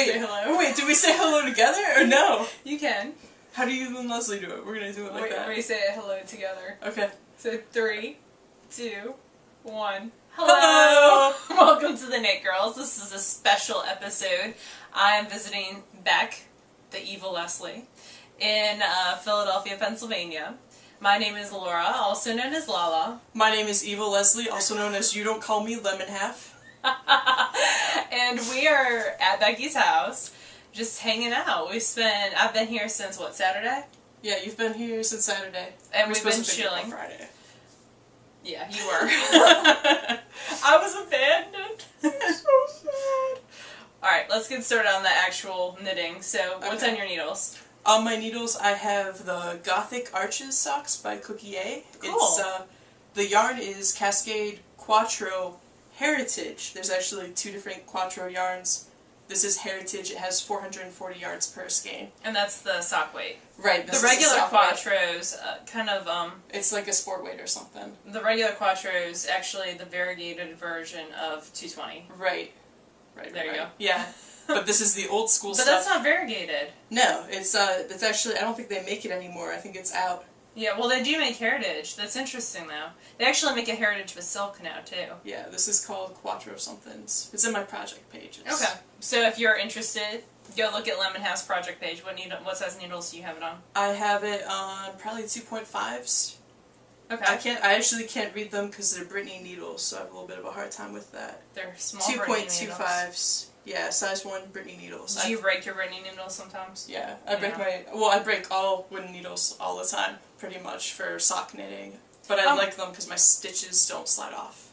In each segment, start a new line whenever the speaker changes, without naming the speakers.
say hello? Wait, do we say hello together or no?
You can.
How do you and Leslie do it? We're gonna do it like that.
We say hello together.
Okay.
So 3, 2, 1. Hello! Welcome to the Knit Girls. This is a special episode. I am visiting Beck, the evil Leslie, in Philadelphia, Pennsylvania. My name is Laura, also known as Lala.
My name is Evil Leslie, also known as udontcallmelemonhalf.
And we are at Becky's house, just hanging out. I've been here since, what, Saturday?
Yeah, you've been here since Saturday.
And we've been chilling.
Friday.
Yeah, you were. I was abandoned. So sad. Alright, let's get started on the actual knitting. So, what's on your needles?
On my needles, I have the Gothic Arches socks by Cookie A.
Cool.
It's, the yarn is Cascade Quattro Heritage. There's actually 2 different Quattro yarns. This is Heritage. It has 440 yards per skein.
And that's the sock weight.
Right.
The regular Quattros,
it's like a sport weight or something.
The regular Quattros, actually the variegated version of 220.
Right.
There you go.
Yeah. But this is the old school stuff.
But that's not variegated.
No, it's actually, I don't think they make it anymore. I think it's out.
Yeah, well they do make Heritage. That's interesting though. They actually make a Heritage with silk now too.
Yeah, this is called Quattro somethings. It's in my project pages.
Okay. So if you're interested, go look at Lemon House project page. What size needles do you have it on?
I have it on probably 2.5s.
Okay.
I actually can't read them because they're Brittany needles, so I have a little bit of a hard time with that.
They're small Brittany needles.
2.25s. Yeah, size 1 Brittany needles.
Do you break your Brittany needles sometimes?
Yeah, I break all wooden needles all the time, pretty much, for sock knitting. But I like them because my stitches don't slide off.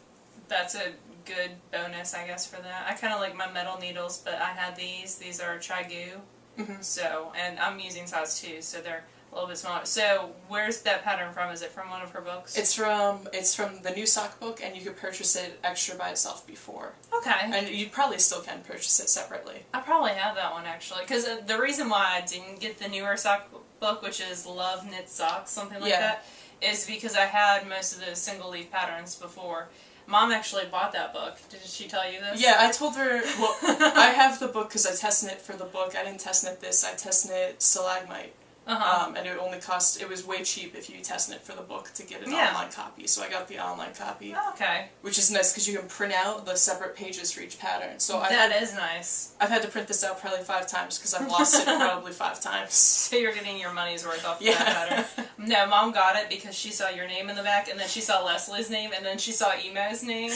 That's
a good bonus, I guess, for that. I kind of like my metal needles, but I had these. These are Chai-Gu. So, and I'm using size 2, so they're a little bit smaller. So, where's that pattern from? Is it from one of her books? It's from the new sock book, and you could purchase it extra by itself before. Okay. And you probably still can purchase it separately. I probably have that one, actually. Because the reason why I didn't get the newer sock book, which is Love Knit Socks, something like that, is because I had most of those single leaf patterns before. Mom actually bought that book. Did she tell you this? Yeah, I told her, well, I have the book because I test knit for the book. I didn't test knit this, I test knit Stalagmite. And it was way cheap if you test knit for the book to get an online copy, so I got the online copy. Okay. Which is nice because you can print out the separate pages for each pattern. So that is nice. I've had to print this out probably 5 times because I've lost it probably 5 times. So you're getting your money's worth off that pattern. No, Mom got it because she saw your name in the back, and then she saw Leslie's name, and then she saw Emo's name.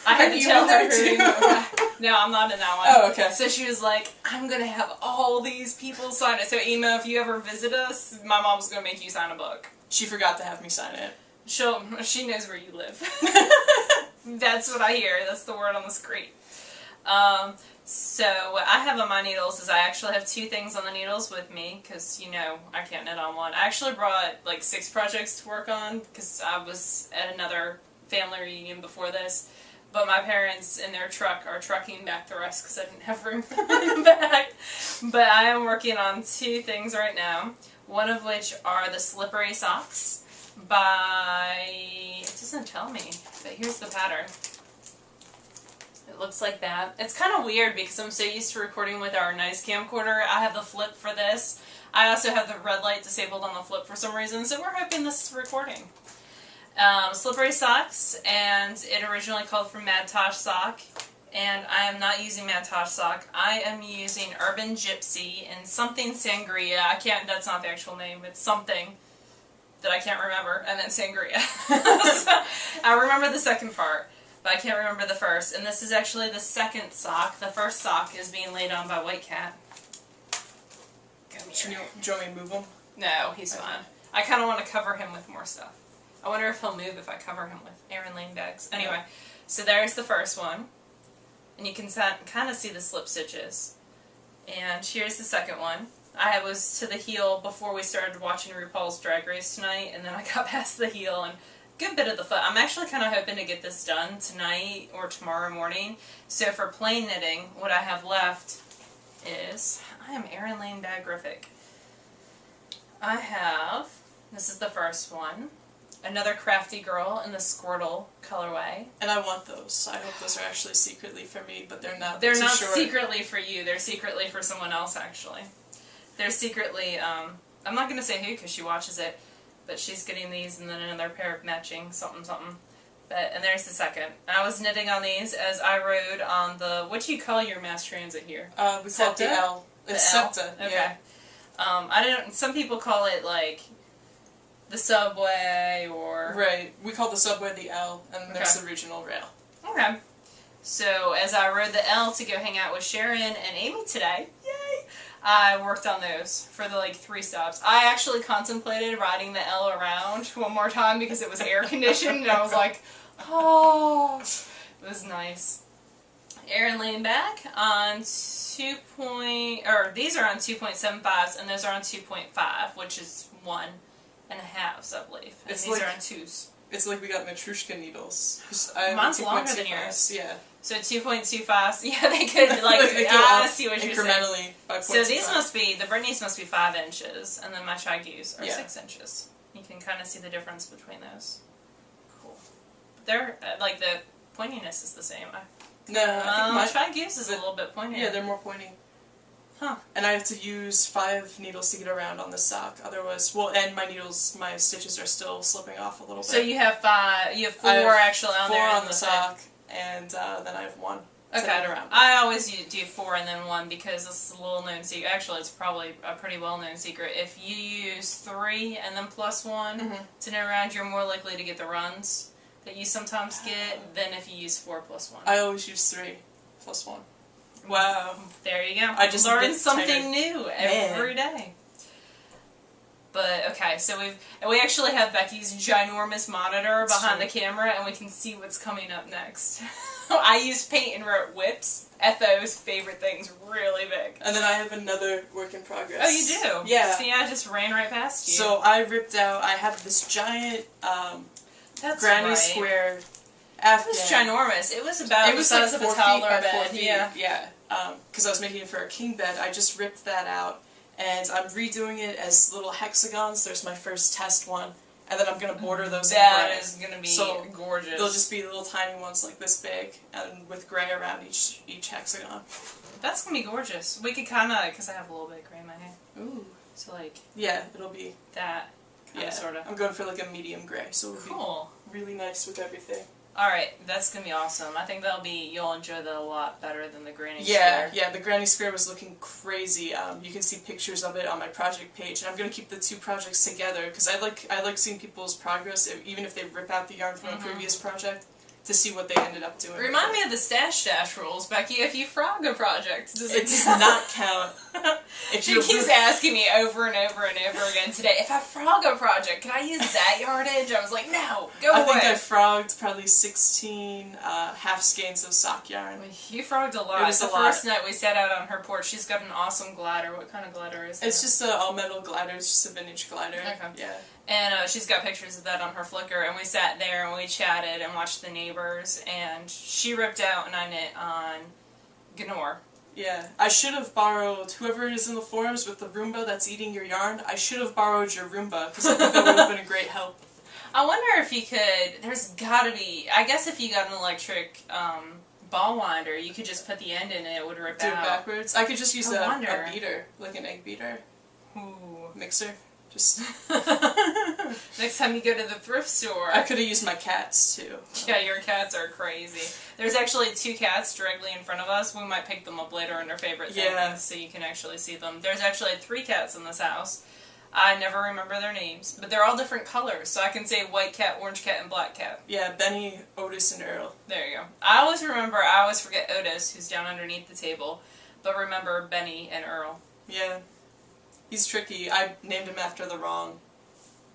I had to tell her too. No, I'm not in that one. Oh, okay. So she was like, I'm going to have all these people sign it. So Emo, if you ever visit us, my mom's going to make you sign a book. She forgot to have me sign it. She knows where you live. That's what I hear. That's the word on the screen. So what I have on my needles is I actually have 2 things on the needles with me because, you know, I can't knit on one. I actually brought like 6 projects to work on because I was at another family reunion before this. But my parents in their truck are trucking back the rest because I didn't have room for them in the back. But I am working on 2 things right now. One of which are the slippery socks by, it doesn't tell me, but here's the pattern. It looks like that. It's kind of weird because I'm so used to recording with our nice camcorder. I have the flip for this. I also have the red light disabled on the flip for some reason, so we're hoping this is recording. Slippery socks, and it originally called for Mad Tosh sock, and I am not using Mad Tosh sock. I am using Urban Gypsy and something Sangria. That's not the actual name, it's something that I can't remember, and then Sangria. So, I remember the second part, but I can't remember the first, and this is actually the second sock. The first sock is being laid on by White Cat. Do you want me to move him? No, he's fine. I kind of want to cover him with more stuff. I wonder if he'll move if I cover him with Aran Lane bags. Anyway, so there's the first one. And you can kind of see the slip stitches. And here's the second one. I was to the heel before we started watching RuPaul's Drag Race tonight, and then I got past the heel and a good bit of the foot. I'm actually kind of hoping to get this done tonight or tomorrow morning. So for plain knitting, what I have left is, I am Aran Lane Bagrific. I have, this is the first one, Another crafty girl in the Squirtle colorway.
And I want those. I hope those are actually secretly for me, but they're not.
They're not
sure.
secretly for you. They're secretly for someone else, actually. They're secretly, I'm not going to say who because she watches it, but she's getting these and then another pair of matching something. And there's the second. I was knitting on these as I rode on the, what do you call your mass transit here?
We call it the L. It's SEPTA.
Okay.
Yeah.
I don't, some people call it like the subway or...
Right. We call the subway the L, and there's the regional rail.
Okay. So as I rode the L to go hang out with Sharon and Amy today, yay, I worked on those for the 3 stops. I actually contemplated riding the L around one more time because it was air conditioned, and I was like, oh, it was nice. Erin leaned back on these are on 2.75s, and those are on 2.5, which is 1.5s, I believe. And
it's
these are on 2s.
It's like we got Matryoshka needles.
Mine's longer than yours.
Yeah.
So 2.25s. Yeah, they could
they
I see what you're saying.
Incrementally by 0.25.
So these must be, the Britneys must be 5 inches, and then my Chai-Gus are 6 inches. You can kind of see the difference between those. Cool. They're, the pointiness is the same.
No, I think
my Chai-Gus is a little bit pointier.
Yeah, they're more pointy.
Huh.
And I have to use 5 needles to get around on this sock. Otherwise, and my stitches are still slipping off a little bit.
So you have 4 actually on there.
4 on the sock, and then I have 1 to get around.
I always do 4 and then 1 because this is a little known secret. Actually, it's probably a pretty well known secret. If you use 3 and then plus 1 to knit around, you're more likely to get the runs that you sometimes get than if you use 4 plus 1.
I always use 3 plus 1. Wow.
There you go.
I just
learn something new every day. But, okay, so we actually have Becky's ginormous monitor behind the camera, and we can see what's coming up next. I used paint and wrote whips, FO's favorite things, really big.
And then I have another work in progress.
Oh, you do?
Yeah.
See, I just ran right past you.
So I ripped out, I have this giant granny square afghan.
It was ginormous. It was about the size of a toddler bed.
Yeah. Because I was making it for a king bed. I just ripped that out, and I'm redoing it as little hexagons. There's my first test one, and then I'm going to border those in gray.
That is going to be gorgeous.
They'll just be little tiny ones like this big, and with gray around each hexagon.
That's going to be gorgeous. We could kind of, because I have a little bit of gray in my hair.
Ooh.
So,
yeah, it'll be...
that kind of, sort of.
I'm going for a medium gray, so it'll be really nice with everything.
Alright, that's going to be awesome. I think you'll enjoy that a lot better than the granny
square.
square.
Yeah, the granny square was looking crazy. You can see pictures of it on my project page, and I'm going to keep the 2 projects together, because I like seeing people's progress, even if they rip out the yarn from a previous project, to see what they ended up doing.
Remind me of the stash rules, Becky. If you frog a project,
it does not count.
She keeps asking me over and over and over again today, if I frog a project, can I use that yardage? I was like, no, go away.
I think I frogged probably 16 half skeins of sock yarn.
You frogged a lot. It was the first night we sat out on her porch. She's got an awesome glider. What kind of glider is it?
It's just an all-metal glider. It's just a vintage glider.
Okay.
Yeah.
And she's got pictures of that on her Flickr, and we sat there and we chatted and watched the neighbors, and she ripped out and I knit on Gnor.
Yeah, I should have borrowed, whoever is in the forums with the Roomba that's eating your yarn, I should have borrowed your Roomba, because I think that would have been a great help.
I wonder if you could, there's gotta be, I guess if you got an electric ball winder, you could just put the end in it would rip out.
Do it backwards? I could just use a beater, like an egg beater.
Ooh.
Mixer. Just
next time you go to the thrift store.
I could have used my cats too.
Yeah, your cats are crazy. There's actually 2 cats directly in front of us. We might pick them up later in their favorite things so you can actually see them. There's actually 3 cats in this house. I never remember their names, but they're all different colors, so I can say white cat, orange cat, and black cat.
Yeah, Benny, Otis, and Earl.
There you go. I always forget Otis, who's down underneath the table, but remember Benny and Earl.
Yeah. He's tricky. I named him after the wrong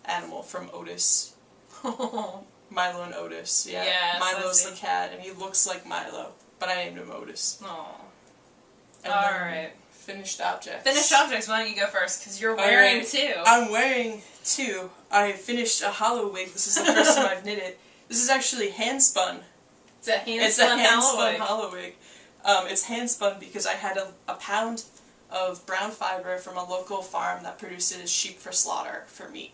animal from Otis. Milo and Otis. Yeah.
Yes,
Milo's the cat, and he looks like Milo, but I named him Otis.
Aww. Alright.
Finished objects.
Finished objects. Why don't you go first? Because you're wearing 2.
I'm wearing 2. I finished a hollow wig. This is the first time I've knit it. This is actually hand spun.
It's a hand spun
hollow wig. It's hand spun because I had a pound of brown fiber from a local farm that produces sheep for slaughter for meat.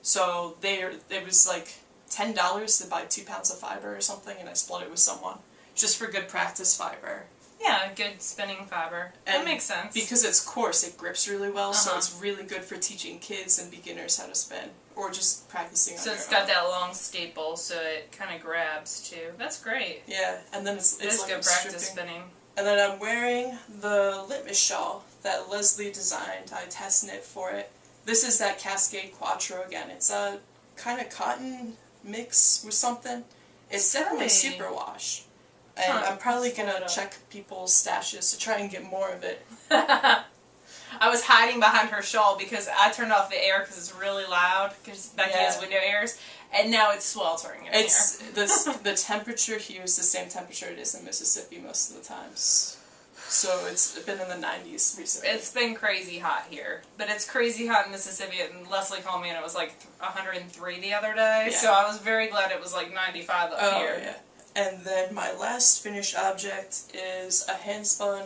So it was like $10 to buy 2 pounds of fiber or something, and I split it with someone just for good practice fiber.
Yeah, good spinning fiber. That makes sense.
Because it's coarse, it grips really well, so it's really good for teaching kids and beginners how to spin, or just practicing on your own.
So it's got that long staple, so it kind of grabs too. That's great.
Yeah, and then it's like
good practice spinning.
And then I'm wearing the litmus shawl that Leslie designed. I test knit for it. This is that Cascade Quattro again. It's a kind of cotton mix with something. It's definitely superwash. And I'm probably going to check people's stashes to try and get more of it.
I was hiding behind her shawl because I turned off the air because it's really loud, because Becky has window airs, and now it's sweltering in here.
The temperature here is the same temperature it is in Mississippi most of the times. So it's been in the 90s recently.
It's been crazy hot here. But it's crazy hot in Mississippi, and Leslie called me and it was like 103 the other day, so I was very glad it was like 95 up here.
Yeah. And then my last finished object is a hand-spun...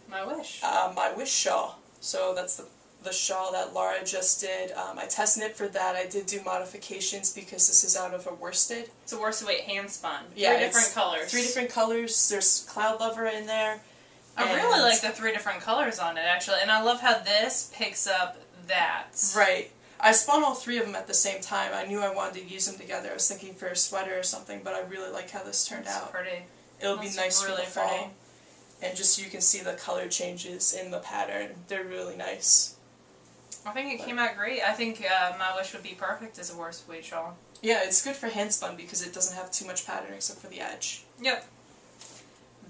My wish.
My wish shawl. So that's the shawl that Laura just did. I test knit for that. I did do modifications because this is out of a worsted.
It's a worsted weight hand-spun.
Yeah,
3 different colors.
3 different colors. There's Cloud Lover in there.
I really like the 3 different colors on it, actually. And I love how this picks up that.
Right. I spun all 3 of them at the same time. I knew I wanted to use them together. I was thinking for a sweater or something, but I really like how this turned out.
Pretty.
It'll be nice for the fall. And just so you can see the color changes in the pattern. They're really nice.
I think it came out great. I think my wish would be perfect as a worsted weight shawl.
Yeah, it's good for hand spun because it doesn't have too much pattern except for the edge.
Yep.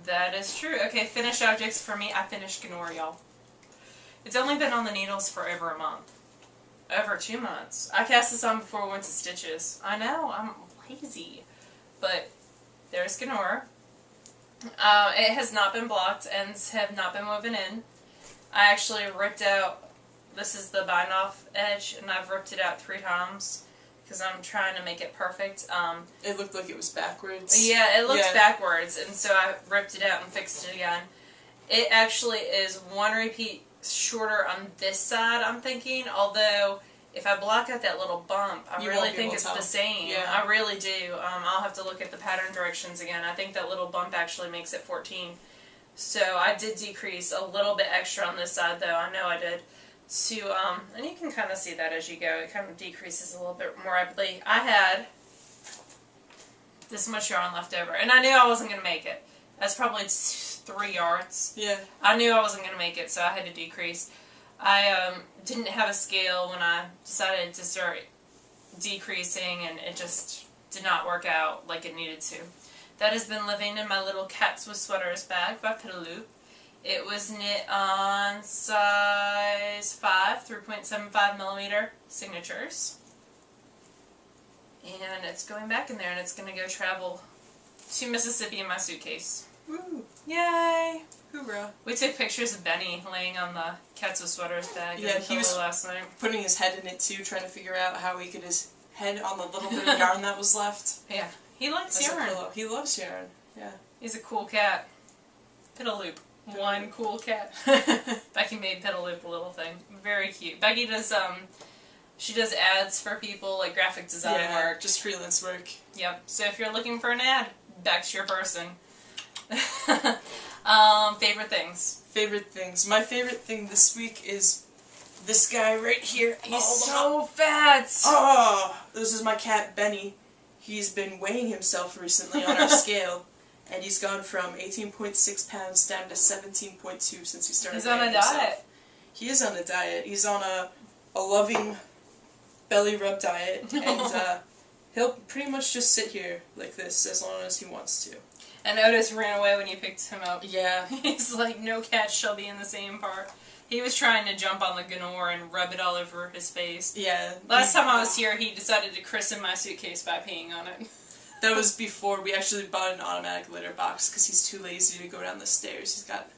That is true. Okay, finished objects for me. I finished Gnor, y'all. It's only been on the needles for over a month. Over 2 months. I cast this on before we went to stitches. I know, I'm lazy. But there's Gnor. It has not been blocked, ends have not been woven in. I actually ripped out, this is the bind off edge, and I've ripped it out 3 times because I'm trying to make it perfect.
It looked like it was backwards.
Yeah, it looks backwards, and so I ripped it out and fixed it again. It actually is 1 repeat shorter on this side, I'm thinking, although if I block out that little bump, I really think it's the same.
Yeah.
I really do. I'll have to look at the pattern directions again. I think that little bump actually makes it 14. So I did decrease a little bit extra on this side, though. I know I did. And you can kind of see that as you go. It kind of decreases a little bit more rapidly. I had this much yarn left over, and I knew I wasn't going to make it. That's probably 3 yards.
Yeah.
I knew I wasn't going to make it, so I had to decrease. I didn't have a scale when I decided to start decreasing, and it just did not work out like it needed to. That has been living in my little Cats with Sweaters bag by Interlude. It was knit on size 5, 3.75 millimeter signatures. And it's going back in there, and it's going to go travel to Mississippi in my suitcase.
Woo!
Yay!
Hoorah!
We took pictures of Benny laying on the Cats with Sweaters bag
he was
last night.
Putting his head in it too, trying to figure out how he could his head on the little bit of yarn that was left.
Yeah, he likes yarn.
He loves yarn. Yeah,
he's a cool cat. Piddaloop. One cool cat. Becky made Piddaloop a little thing. Very cute. Becky does she does ads for people, like graphic design work.
Just freelance work.
Yep. So if you're looking for an ad, Beck's your person. Favorite things.
Favorite things. My favorite thing this week is this guy right here.
He's so fat!
Oh! This is my cat, Benny. He's been weighing himself recently on our scale, and he's gone from 18.6 pounds down to 17.2 since he started weighing himself.
He's on a diet.
He is on a diet. He's on a loving belly rub diet, and he'll pretty much just sit here like this as long as he wants to.
And Otis ran away when you picked him up.
Yeah.
He's like, no cat shall be in the same part. He was trying to jump on the Gnor and rub it all over his face.
Yeah.
Last time I was here, he decided to christen my suitcase by peeing on it.
That was before we actually bought an automatic litter box because he's too lazy to go down the stairs. He's got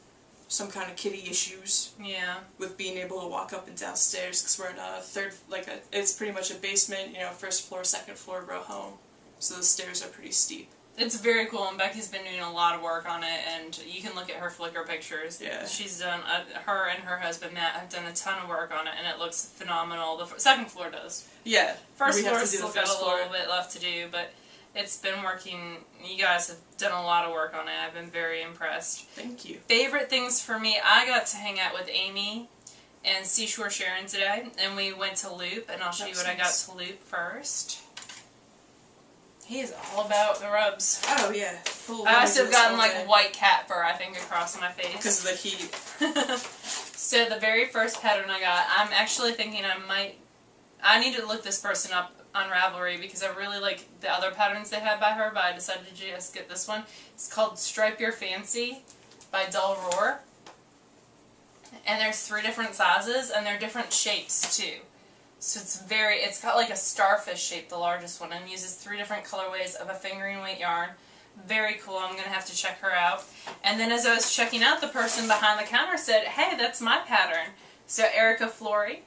some kind of kitty issues.
Yeah.
With being able to walk up and down stairs because we're in a it's pretty much a basement, first floor, second floor row home. So the stairs are pretty steep.
It's very cool, and Becky's been doing a lot of work on it, and you can look at her Flickr pictures.
Yeah.
She's done, her and her husband Matt have done a ton of work on it, and it looks phenomenal. The second floor does.
Yeah.
First floor's still got a little bit left to do, but it's been working. You guys have done a lot of work on it. I've been very impressed.
Thank you.
Favorite things for me, I got to hang out with Amy and Seashore Sharon today, and we went to Loop, and I'll show you what I got to Loop first. He is all about the rubs.
Oh, yeah.
I must have gotten like white cat fur, I think, across my face.
Because of the heat.
So the very first pattern I got, I'm actually thinking I need to look this person up on Ravelry because I really like the other patterns they had by her, but I decided to just get this one. It's called Stripe Your Fancy by Dull Roar. And there's 3 different sizes, and they're different shapes too. So it's got like a starfish shape, the largest one, and uses 3 different colorways of a fingering weight yarn. Very cool. I'm going to have to check her out. And then as I was checking out, the person behind the counter said, hey, that's my pattern. So Erica Flory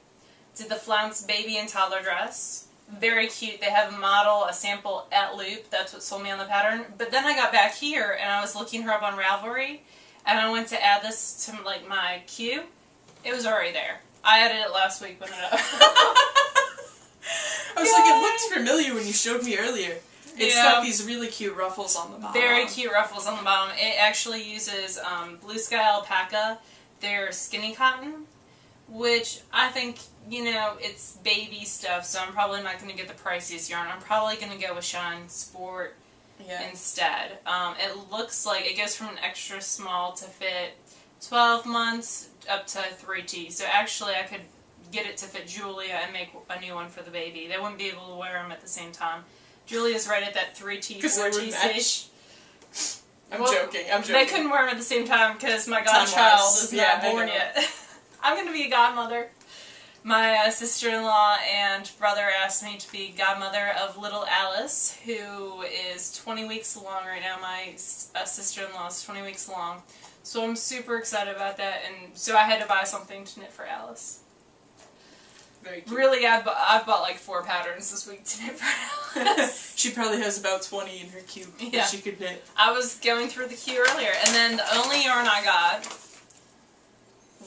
did the Flounce baby and toddler dress. Very cute. They have a model, a sample at Loop. That's what sold me on the pattern. But then I got back here, and I was looking her up on Ravelry, and I went to add this to like my queue. It was already there. I added it last week when I
was like, it looked familiar when you showed me earlier. It's got these really cute ruffles on the bottom.
Very cute ruffles on the bottom. It actually uses Blue Sky Alpaca. They're skinny cotton, which I think, you know, it's baby stuff, so I'm probably not going to get the priciest yarn. I'm probably going to go with Shine Sport instead. It looks like it goes from an extra small to fit 12 months up to 3T. So actually I could get it to fit Julia and make a new one for the baby. They wouldn't be able to wear them at the same time. Julia's right at that 3T, 4T stage.
I'm joking.
They couldn't wear them at the same time because my godchild is not born yet. I'm going to be a godmother. My sister-in-law and brother asked me to be godmother of little Alice, who is 20 weeks along right now. My sister-in-law is 20 weeks along. So I'm super excited about that, and so I had to buy something to knit for Alice.
Very cute.
Really, I've bought like 4 patterns this week to knit for Alice.
She probably has about 20 in her queue that she could knit.
I was going through the queue earlier, and then the only yarn I got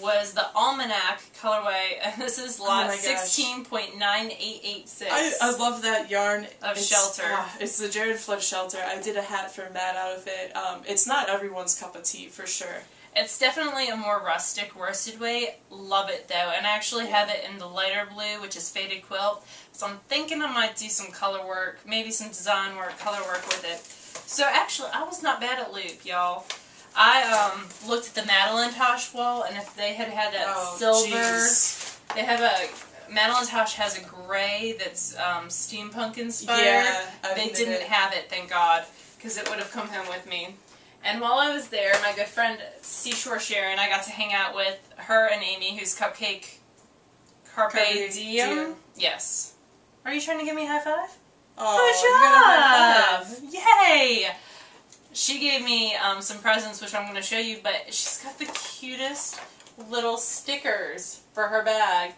was the Almanac colorway, and this is lot 16.9886.
I love that yarn.
It's Shelter.
It's the Jared Flood Shelter. I did a hat for Matt out of it. It's not everyone's cup of tea, for sure.
It's definitely a more rustic worsted weight. Love it, though. And I actually have it in the lighter blue, which is Faded Quilt. So I'm thinking I might do some color work, maybe some design work, color work with it. So actually, I was not bad at Loop, y'all. I looked at the Madeline Tosh wall, and if they had that silver, they have Madeline Tosh has a gray that's steampunk inspired.
Yeah,
they didn't have it, thank God, because it would have come home with me. And while I was there, my good friend Seashore Sharon, I got to hang out with her and Amy, who's Cupcake Carpe Diem. Yes. Are you trying to give me a high five?
Oh,
good job! Yay! She gave me some presents, which I'm going to show you, but she's got the cutest little stickers for her bag.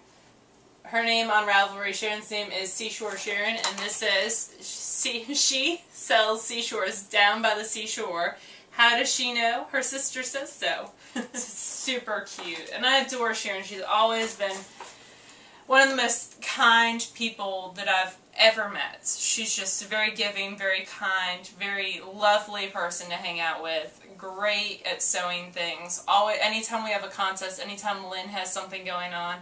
Her name on Ravelry, Sharon's name is Seashore Sharon, and this says, she sells seashores down by the seashore. How does she know? Her sister says so. It's super cute. And I adore Sharon. She's always been one of the most kind people that I've ever met. She's just a very giving, very kind, very lovely person to hang out with. Great at sewing things. Always, anytime we have a contest, anytime Lynn has something going on,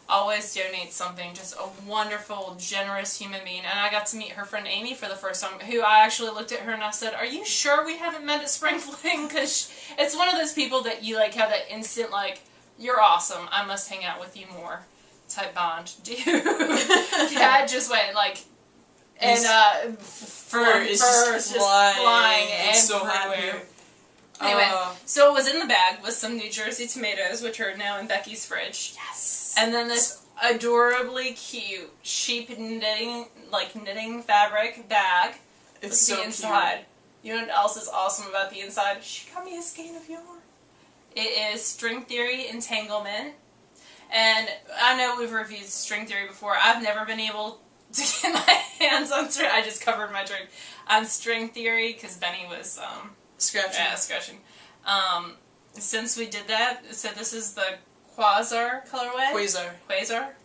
always donates something. Just a wonderful, generous human being. And I got to meet her friend Amy for the first time, who I actually looked at her and I said, "Are you sure we haven't met at Spring Fling?" Because it's one of those people that you like have that instant like, "You're awesome. I must hang out with you more." Type bond. Dude. Cat just went like, and
fur is just flying
everywhere. Anyway, so it was in the bag with some New Jersey tomatoes, which are now in Becky's fridge.
Yes.
And then this adorably cute sheep knitting fabric bag.
It's so
the inside.
cute.
You know what else is awesome about the inside? She got me a skein of yarn. It is String Theory Entanglement. And I know we've reviewed String Theory before. I've never been able to get my hands on string. I just covered my drink on string theory because Benny was
Scratching.
Yeah, scratching. Since we did that, so this is the Quasar colorway. Quasar.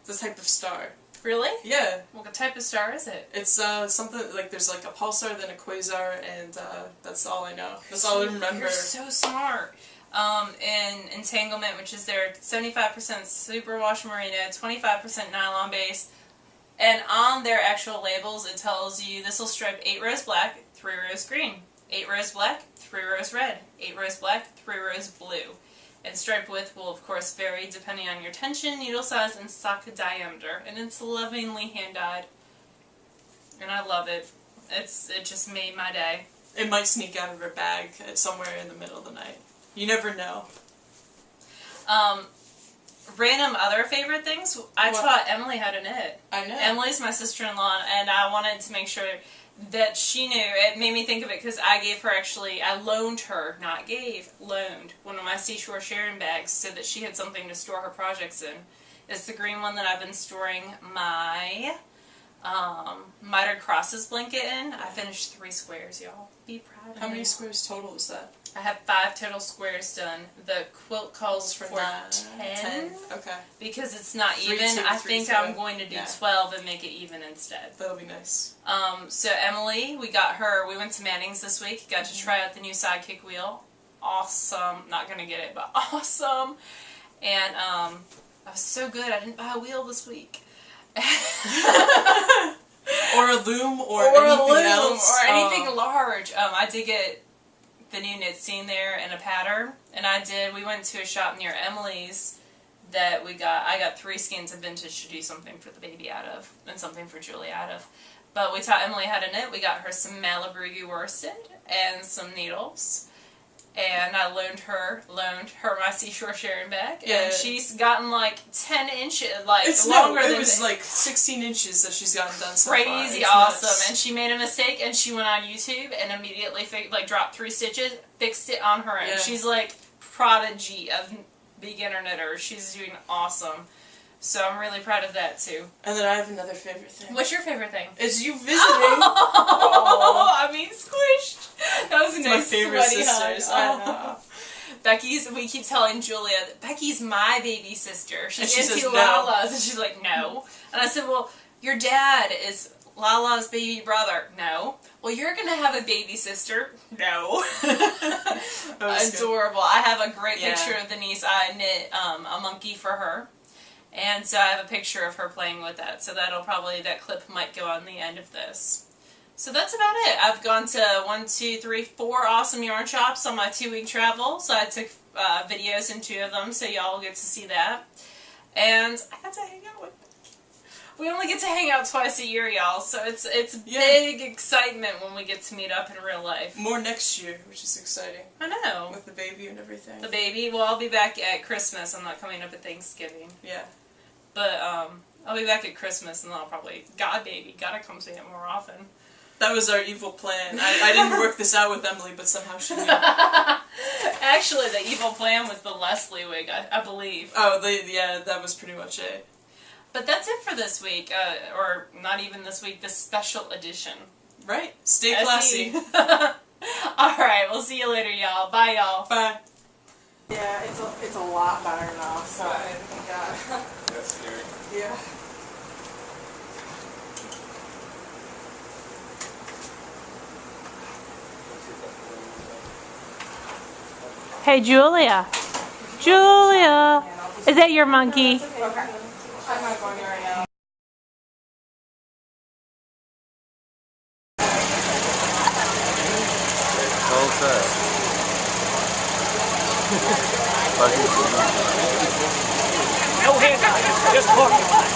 It's a type of star.
Really?
Yeah.
What type of star is it?
It's something like there's like a pulsar, then a quasar, and that's all I know. That's all I remember.
You're so smart. In Entanglement, which is their 75% superwash merino, 25% nylon base, and on their actual labels it tells you this will stripe 8 rose black, 3 rose green, 8 rose black, 3 rose red, 8 rose black, 3 rose blue. And stripe width will of course vary depending on your tension, needle size, and socket diameter. And it's lovingly hand-dyed. And I love it. It just made my day.
It might sneak out of her bag somewhere in the middle of the night. You never know.
Random other favorite things. I taught Emily how to knit.
I know.
Emily's my sister-in-law, and I wanted to make sure that she knew. It made me think of it because I gave her I loaned her, not gave, loaned one of my Seashore sharing bags so that she had something to store her projects in. It's the green one that I've been storing my mitered crosses blanket in. I finished 3 squares, y'all. Be proud of me.
How many squares total is that?
I have 5 total squares done. The quilt calls for
10. Okay.
Because it's not
3,
even.
2,
I
3,
think
7.
I'm going to do 12 and make it even instead.
That'll be nice.
So Emily, we went to Manning's this week, got to try out the new sidekick wheel. Awesome. Not going to get it, but awesome. And I was so good, I didn't buy a wheel this week.
Or a loom or anything else.
Or anything large. I did get the new knit scene there and a pattern. And we went to a shop near Emily's that I got 3 skeins of vintage to do something for the baby out of, and something for Julie out of. But we taught Emily how to knit. We got her some Malibu worsted and some needles. And I loaned her my Seashore sharing bag.
Yeah.
And she's gotten like 10 inches,
it was like 16 inches that she's gotten done so far.
Crazy
It's
awesome.
nuts.
And she made a mistake and she went on YouTube and immediately dropped 3 stitches, fixed it on her own.
Yeah.
She's like prodigy of beginner knitter. She's doing awesome. So I'm really proud of that too.
And then I have another favorite thing.
What's your favorite thing?
It's you visiting.
Oh, I mean squished. That was a nice
My favorite
sweaty
sisters.
hug.
I know.
We keep telling Julia that Becky's my baby sister.
And
She's
she
into
says no.
Lala's. And she's like, no. And I said, well, your dad is Lala's baby brother. No. Well, you're going to have a baby sister. No. Adorable. I have a great picture of the niece. I knit a monkey for her. And so I have a picture of her playing with that. So that clip might go on the end of this. So that's about it. I've gone to 4 awesome yarn shops on my 2-week travel. So I took videos in 2 of them, so y'all get to see that. And I got to hang out with Beck. We only get to hang out twice a year, y'all. So it's big excitement when we get to meet up in real life.
More next year, which is exciting.
I know.
With the baby and everything.
The baby. Well, I'll be back at Christmas. I'm not coming up at Thanksgiving.
Yeah.
But I'll be back at Christmas, and then I'll probably baby, gotta come see it more often.
That was our evil plan. I didn't work this out with Emily, but somehow she knew.
Actually, the evil plan was the Leslie wig, I believe.
Oh, that was pretty much it.
But that's it for this week, or not even this week, this special edition.
Right. Stay classy.
Alright, we'll see you later, y'all. Bye, y'all.
Bye.
Yeah, it's a lot better now, so thank God.
That's scary.
Yeah.
Hey, Julia. Julia! Is that your monkey?
Okay. I'm not going right now.
Hold fast.
No handcuffs, just parking lot.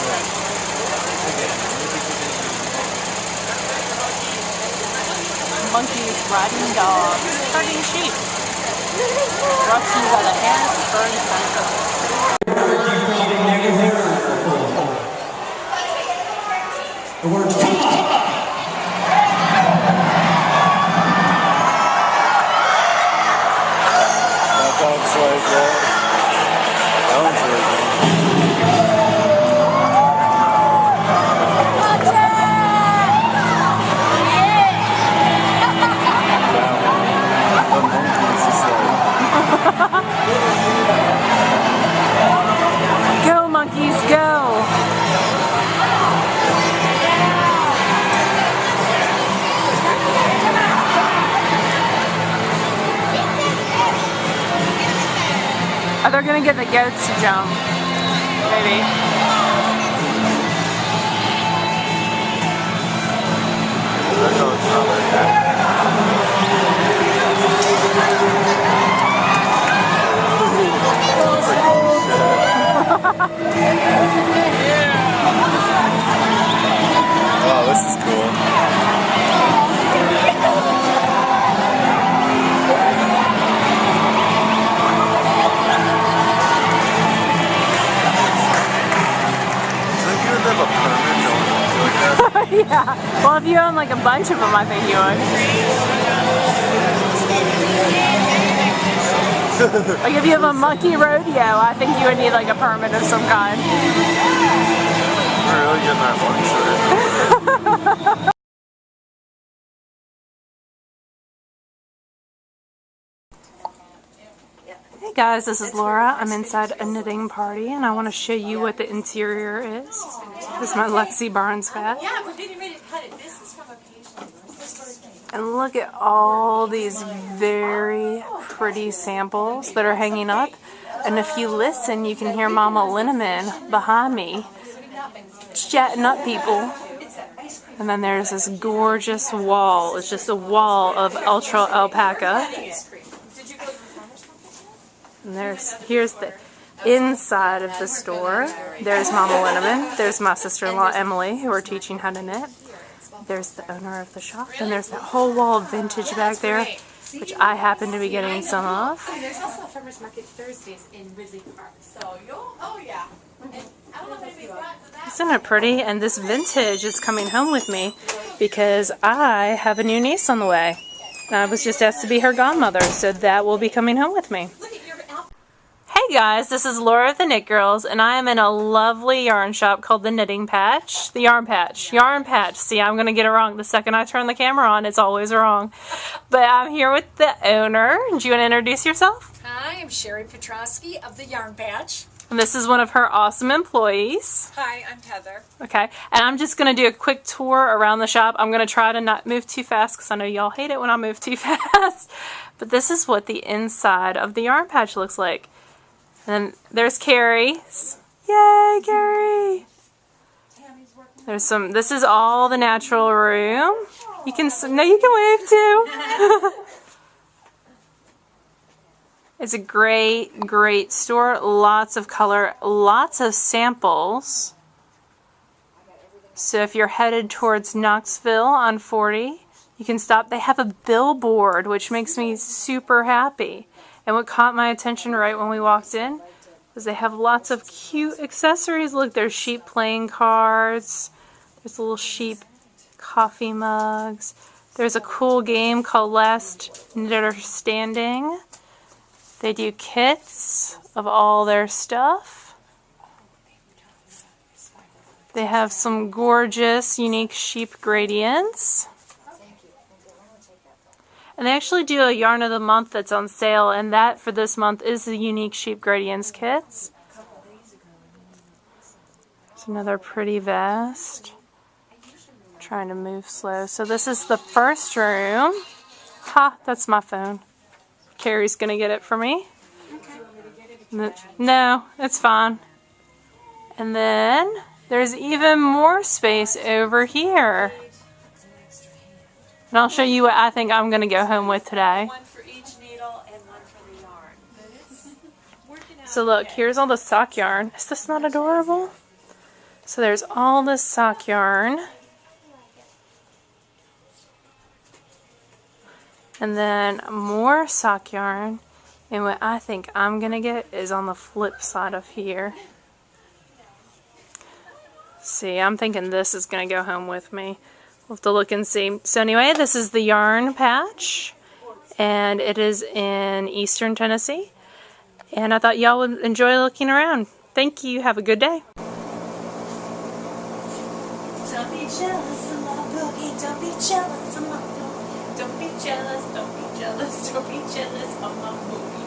Monkeys riding dogs, herding sheep. Brought to you by the Hands Fern Center.
The words come on!
That dog's like that. That one's really good.
Go, monkeys, go! Oh, they're gonna get the goats to jump. Maybe.
Wow, this is cool.
Yeah. Well, if you own like a bunch of them, I think you would. Like if you have a monkey rodeo, I think you would need like a permit of some kind.
We're really getting that money.
Hey guys, this is Laura. I'm inside a knitting party and I want to show you what the interior is. This is my Lexi Barnes bag. And look at all these very pretty samples that are hanging up. And if you listen, you can hear Mama Linneman behind me chatting up people. And then there's this gorgeous wall. It's just a wall of ultra alpaca. And here's the inside of the store. There's Mama Linneman. There's my sister-in-law Emily, who are teaching how to knit. There's the owner of the shop. And there's that whole wall of vintage back there, which I happen to be getting some of.
There's also a farmer's market Thursdays in Ridley Park. So you'll, oh yeah. And I don't know if anybody's got to that.
Isn't it pretty? And this vintage is coming home with me because I have a new niece on the way. And I was just asked to be her godmother, so that will be coming home with me. Hey guys, this is Laura of the Knit Girls, and I am in a lovely yarn shop called the Knitting Patch. The Yarn Patch. Yarn Patch. See, I'm going to get it wrong. The second I turn the camera on, it's always wrong. But I'm here with the owner. Do you want to introduce yourself?
Hi, I'm Sherry Petrosky of the Yarn Patch.
And this is one of her awesome employees.
Hi, I'm Heather.
Okay, and I'm just going to do a quick tour around the shop. I'm going to try to not move too fast because I know y'all hate it when I move too fast. But this is what the inside of the Yarn Patch looks like. And there's Carrie. Yay, Carrie! There's some. This is all the natural room. You can. No, you can wave too. It's a great, great store. Lots of color, lots of samples. So if you're headed towards Knoxville on 40, you can stop. They have a billboard, which makes me super happy. And what caught my attention right when we walked in is they have lots of cute accessories. Look, there's sheep playing cards. There's little sheep coffee mugs. There's a cool game called Last Knitter Standing. They do kits of all their stuff. They have some gorgeous, unique sheep gradients. And they actually do a yarn of the month that's on sale, and that for this month is the unique sheep gradients kits. There's another pretty vest. I'm trying to move slow. So this is the first room. Ha, that's my phone. Carrie's gonna get it for me. No, it's fine. And then there's even more space over here. And I'll show you what I think I'm going to go home with today.
One for each needle and one for the yarn.
So look, here's all the sock yarn. Is this not adorable? So there's all this sock yarn. And then more sock yarn. And what I think I'm going to get is on the flip side of here. See, I'm thinking this is going to go home with me. We'll have to look and see. So anyway, this is the Yarn Patch, and it is in Eastern Tennessee. And I thought y'all would enjoy looking around. Thank you. Have a good day.
Don't be jealous of my boogie. Don't be jealous of my boogie. Don't be jealous. Don't be jealous. Don't be jealous of my boogie.